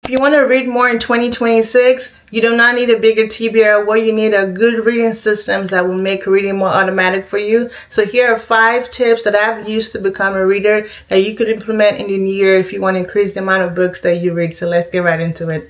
If you want to read more in 2026, you do not need a bigger TBR. What you need are good reading systems that will make reading more automatic for you. So here are 5 tips that I've used to become a reader that you could implement in the new year if you want to increase the amount of books that you read. So let's get right into it.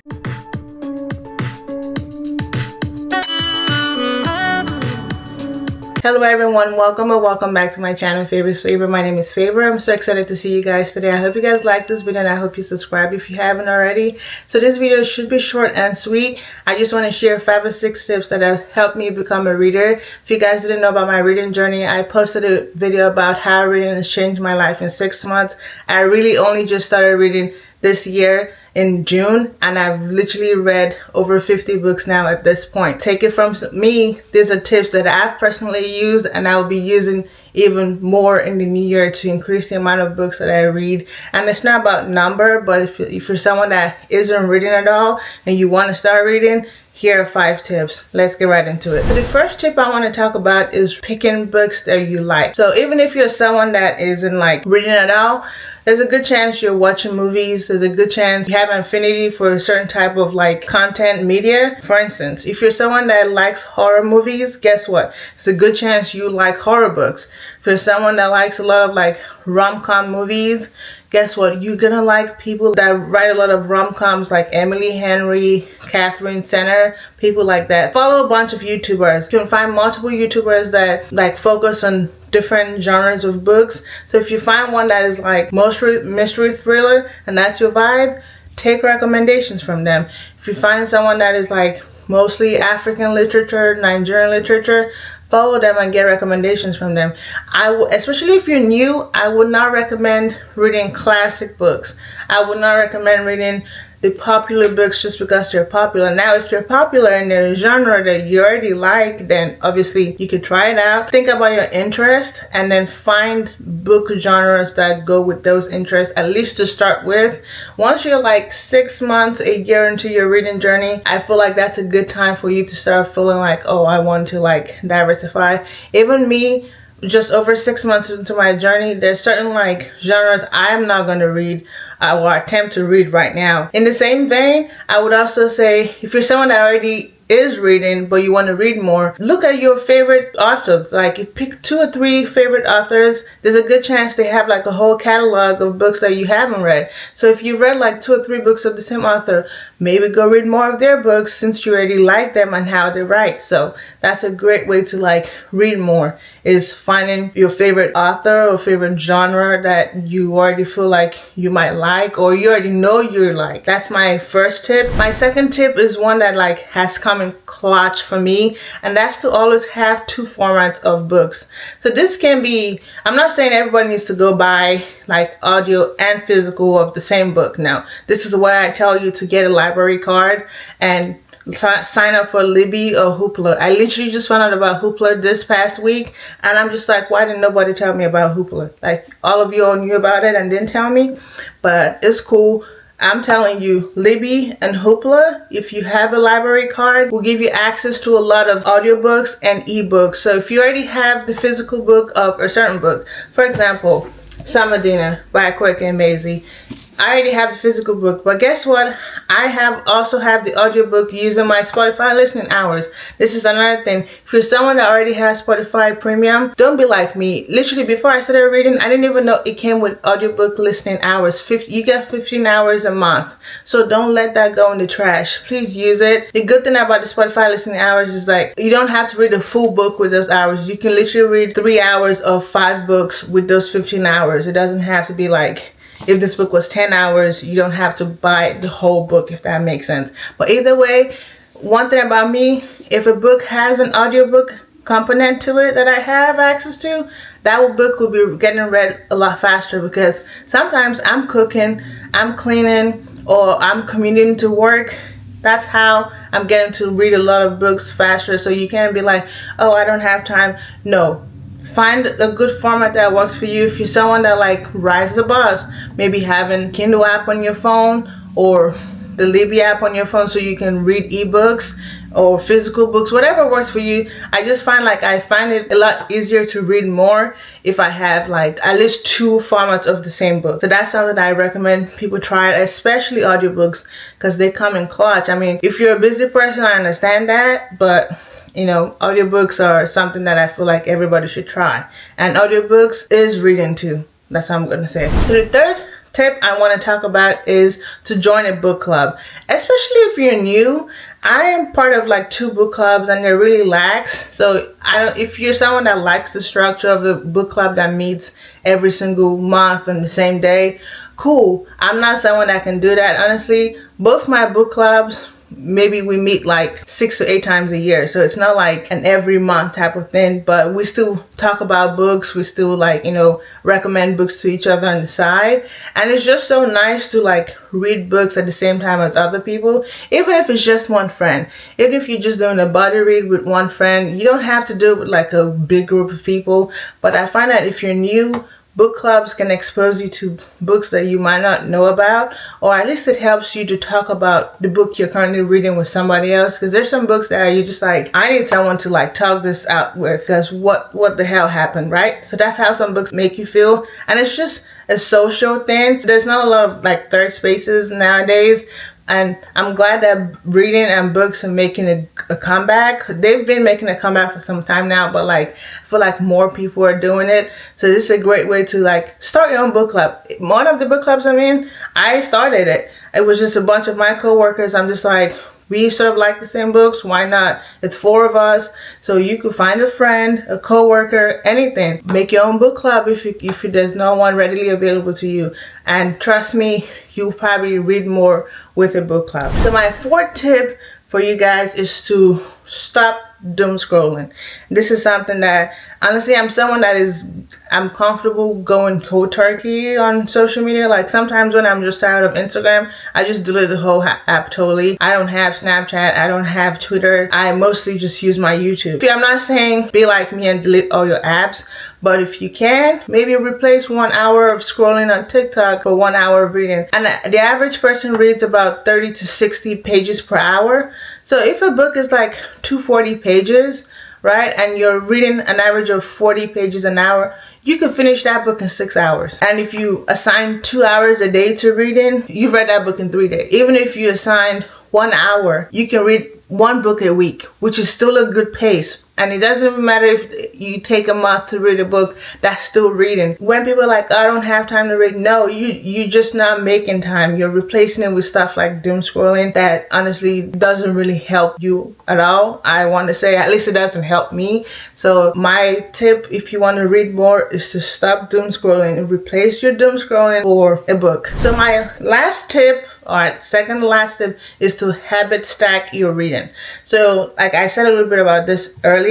Hello everyone, welcome back to my channel, Favor's Favor. My name is Favor. I'm so excited to see you guys today. I hope you guys like this video and I hope you subscribe if you haven't already. So this video should be short and sweet. I just want to share 5 or 6 tips that have helped me become a reader. If you guys didn't know about my reading journey, I posted a video about how reading has changed my life in 6 months. I really only just started reading this year in June, and I've literally read over 50 books now at this point. Take it from me, these are tips that I've personally used and I will be using even more in the new year to increase the amount of books that I read. And it's not about number, but if you're someone that isn't reading at all and you want to start reading, here are 5 tips. Let's get right into it. So the first tip I want to talk about is picking books that you like. So even if you're someone that isn't like reading at all, there's a good chance you're watching movies. There's a good chance you have an affinity for a certain type of like content media. For instance, if you're someone that likes horror movies, guess what? It's a good chance you like horror books. If you're someone that likes a lot of like rom-com movies, guess what? You're gonna like people that write a lot of rom-coms like Emily Henry, Catherine Center, people like that. Follow a bunch of YouTubers. You can find multiple YouTubers that like focus on different genres of books. So if you find one that is like mystery thriller and that's your vibe, take recommendations from them. If you find someone that is like mostly African literature, Nigerian literature, follow them and get recommendations from them. Especially if you're new, I would not recommend reading classic books. I would not recommend reading the popular books just because they're popular. Now, if they're popular in their genre that you already like, then obviously you could try it out. Think about your interest and then find book genres that go with those interests, at least to start with. Once you're like 6 months, a year into your reading journey, I feel like that's a good time for you to start feeling like, oh, I want to like diversify. Even me, just over 6 months into my journey, there's certain like genres I'm not going to read or attempt to read right now. In the same vein, I would also say if you're someone that already is reading but you want to read more, look at your favorite authors. Like you pick 2 or 3 favorite authors, there's a good chance they have like a whole catalog of books that you haven't read. So if you read like 2 or 3 books of the same author, maybe go read more of their books since you already like them and how they write. So that's a great way to like read more, is finding your favorite author or favorite genre that you already feel like you might like or you already know you like. That's my first tip. My second tip is one that like has come in clutch for me, and that's to always have 2 formats of books. So this can be, I'm not saying everybody needs to go buy like audio and physical of the same book. Now, this is where I tell you to get a library card and sign up for Libby or Hoopla. I literally just found out about Hoopla this past week, and I'm just like, why didn't nobody tell me about Hoopla? Like all of you all knew about it and didn't tell me, but it's cool. I'm telling you, Libby and Hoopla, if you have a library card, will give you access to a lot of audiobooks and ebooks. So if you already have the physical book of a certain book, for example, Summer Dinner by Quick and Maisie, I already have the physical book, but guess what? I also have the audiobook using my Spotify listening hours. This is another thing. If you're someone that already has Spotify Premium, don't be like me. Literally, before I started reading, I didn't even know it came with audiobook listening hours. You get 15 hours a month. So don't let that go in the trash. Please use it. The good thing about the Spotify listening hours is like, you don't have to read a full book with those hours. You can literally read 3 hours of 5 books with those 15 hours. It doesn't have to be like, if this book was 10 hours, you don't have to buy the whole book, if that makes sense. But either way, one thing about me, if a book has an audiobook component to it that I have access to, that book will be getting read a lot faster, because sometimes I'm cooking, I'm cleaning, or I'm commuting to work. That's how I'm getting to read a lot of books faster. So you can't be like, oh, I don't have time. No. Find a good format that works for you. If you're someone that like rides the bus, maybe having Kindle app on your phone, or the Libby app on your phone so you can read ebooks or physical books, whatever works for you. I just find like I find it a lot easier to read more if I have like at least 2 formats of the same book. So that's something that I recommend people try it, especially audiobooks, because they come in clutch. I mean, if you're a busy person, I understand that, but you know, audiobooks are something that I feel like everybody should try. And audiobooks is reading too. That's how I'm gonna say it. So the third tip I want to talk about is to join a book club, especially if you're new. I am part of like 2 book clubs and they're really lax. So if you're someone that likes the structure of a book club that meets every single month on the same day, cool. I'm not someone that can do that. Honestly, both my book clubs, maybe we meet like 6 to 8 times a year, so it's not like an every month type of thing, but we still talk about books. We still like, you know, recommend books to each other on the side, and it's just so nice to like read books at the same time as other people, even if it's just one friend. Even if you're just doing a buddy read with one friend, you don't have to do it with like a big group of people. But I find that if you're new, book clubs can expose you to books that you might not know about, or at least it helps you to talk about the book you're currently reading with somebody else, because there's some books that you're just like, I need someone to like talk this out with, because what the hell happened, right? So that's how some books make you feel, and it's just a social thing. There's not a lot of like third spaces nowadays, and I'm glad that reading and books are making a comeback. They've been making a comeback for some time now, but like I feel like more people are doing it. So this is a great way to like start your own book club. One of the book clubs I'm in, I started it. It was just a bunch of my coworkers. I'm just like, we sort of like the same books, why not? It's 4 of us, so you could find a friend, a coworker, anything. Make your own book club if there's no one readily available to you. And trust me, you'll probably read more with a book club. So my 4th tip for you guys is to stop doom scrolling. This is something that honestly, I'm someone that I'm comfortable going cold turkey on social media. Like sometimes when I'm just tired of Instagram, I just delete the whole app totally. I don't have Snapchat, I don't have Twitter. I mostly just use my YouTube. I'm not saying be like me and delete all your apps, but if you can, maybe replace 1 hour of scrolling on TikTok for 1 hour of reading. And the average person reads about 30 to 60 pages per hour. So if a book is like 240 pages, right, and you're reading an average of 40 pages an hour, you can finish that book in 6 hours. And if you assign 2 hours a day to reading, you've read that book in 3 days. Even if you assign 1 hour, you can read 1 book a week, which is still a good pace. And it doesn't even matter if you take a month to read a book, that's still reading. When people are like, I don't have time to read, no, you're just not making time. You're replacing it with stuff like doom scrolling that honestly doesn't really help you at all. I want to say, at least it doesn't help me. So my tip, if you want to read more, is to stop doom scrolling and replace your doom scrolling for a book. So my last tip, or second to last tip, is to habit stack your reading. So like I said a little bit about this earlier,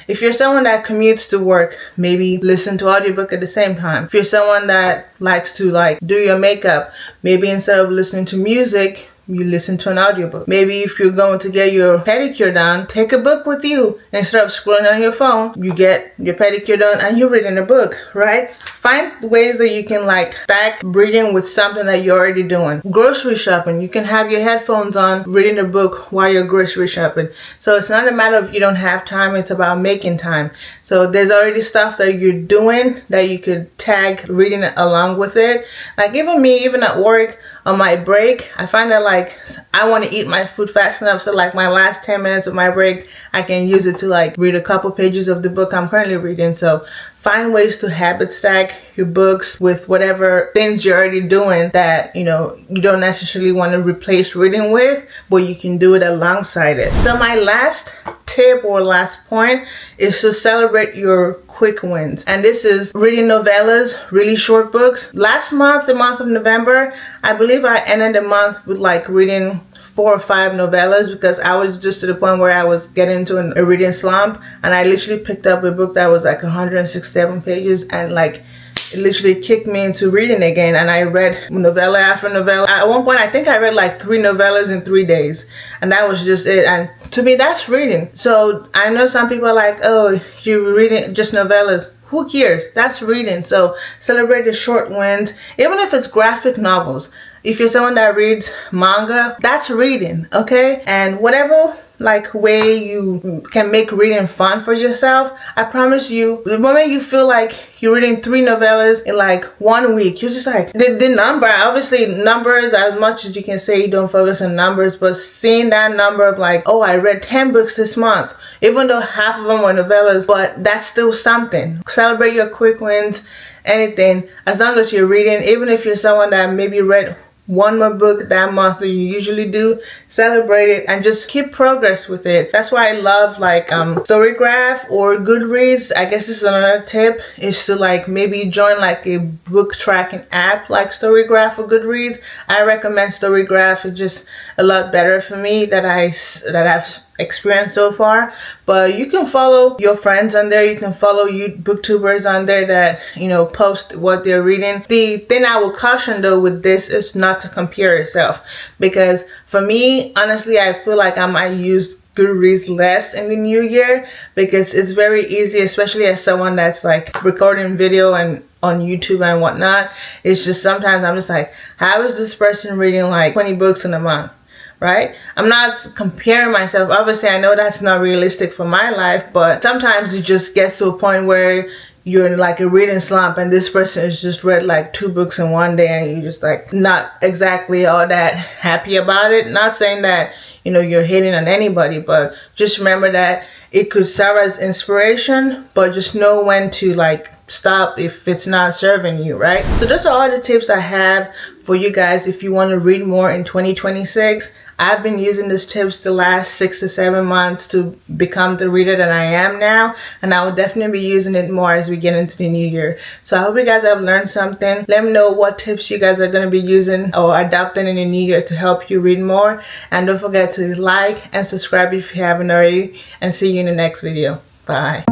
if you're someone that commutes to work, maybe listen to audiobook at the same time. If you're someone that likes to like do your makeup, maybe instead of listening to music, you listen to an audiobook. Maybe if you're going to get your pedicure done, take a book with you. Instead of scrolling on your phone, you get your pedicure done and you're reading a book, right? Find ways that you can like stack reading with something that you're already doing. Grocery shopping, you can have your headphones on, reading a book while you're grocery shopping. So it's not a matter of you don't have time, it's about making time. So there's already stuff that you're doing that you could tag reading along with it. Like even me, even at work, on my break, I find that like I want to eat my food fast enough, so like my last 10 minutes of my break, I can use it to like read a couple pages of the book I'm currently reading. So find ways to habit stack your books with whatever things you're already doing that, you know, you don't necessarily want to replace reading with, but you can do it alongside it. So my last tip or last point is to celebrate your quick wins. And this is reading novellas, really short books. Last month, the month of November, I believe I ended the month with like reading 4 or 5 novellas, because I was just to the point where I was getting into a reading slump, and I literally picked up a book that was like 167 pages and like it literally kicked me into reading again, and I read novella after novella. At one point I think I read like 3 novellas in 3 days, and that was just it. And to me, that's reading. So I know some people are like, oh, you're reading just novellas. Who cares? That's reading. So celebrate the short wins, even if it's graphic novels. if you're someone that reads manga, that's reading, okay? And whatever like way you can make reading fun for yourself, I promise you, the moment you feel like you're reading 3 novellas in like 1 week, you're just like, the number, obviously numbers, as much as you can say you don't focus on numbers, but seeing that number of like, oh, I read 10 books this month, even though half of them were novellas, but that's still something. Celebrate your quick wins, anything, as long as you're reading. Even if you're someone that maybe read 1 more book that month than you usually do, celebrate it and just keep progress with it. That's why I love like Storygraph or Goodreads. I guess this is another tip, is to like maybe join like a book tracking app like Storygraph or Goodreads. I recommend Storygraph. It's just a lot better for me that I've experienced so far. But you can follow your friends on there, you can follow you booktubers on there that, you know, post what they're reading. The thing I would caution though with this is not to compare yourself, because for me, honestly, I feel like I might use Goodreads less in the new year, because it's very easy, especially as someone that's like recording video and on YouTube and whatnot. It's just sometimes I'm just like, how is this person reading like 20 books in a month? Right? I'm not comparing myself. Obviously, I know that's not realistic for my life, but sometimes it just gets to a point where you're in like a reading slump and this person has just read like 2 books in 1 day and you're just like not exactly all that happy about it. Not saying that, you know, you're hating on anybody, but just remember that it could serve as inspiration, but just know when to like stop if it's not serving you, right? So those are all the tips I have for you guys if you want to read more in 2026. I've been using these tips the last 6 to 7 months to become the reader that I am now, and I will definitely be using it more as we get into the new year. So I hope you guys have learned something. Let me know what tips you guys are going to be using or adopting in the new year to help you read more. And don't forget to like and subscribe if you haven't already, and see you in the next video. Bye.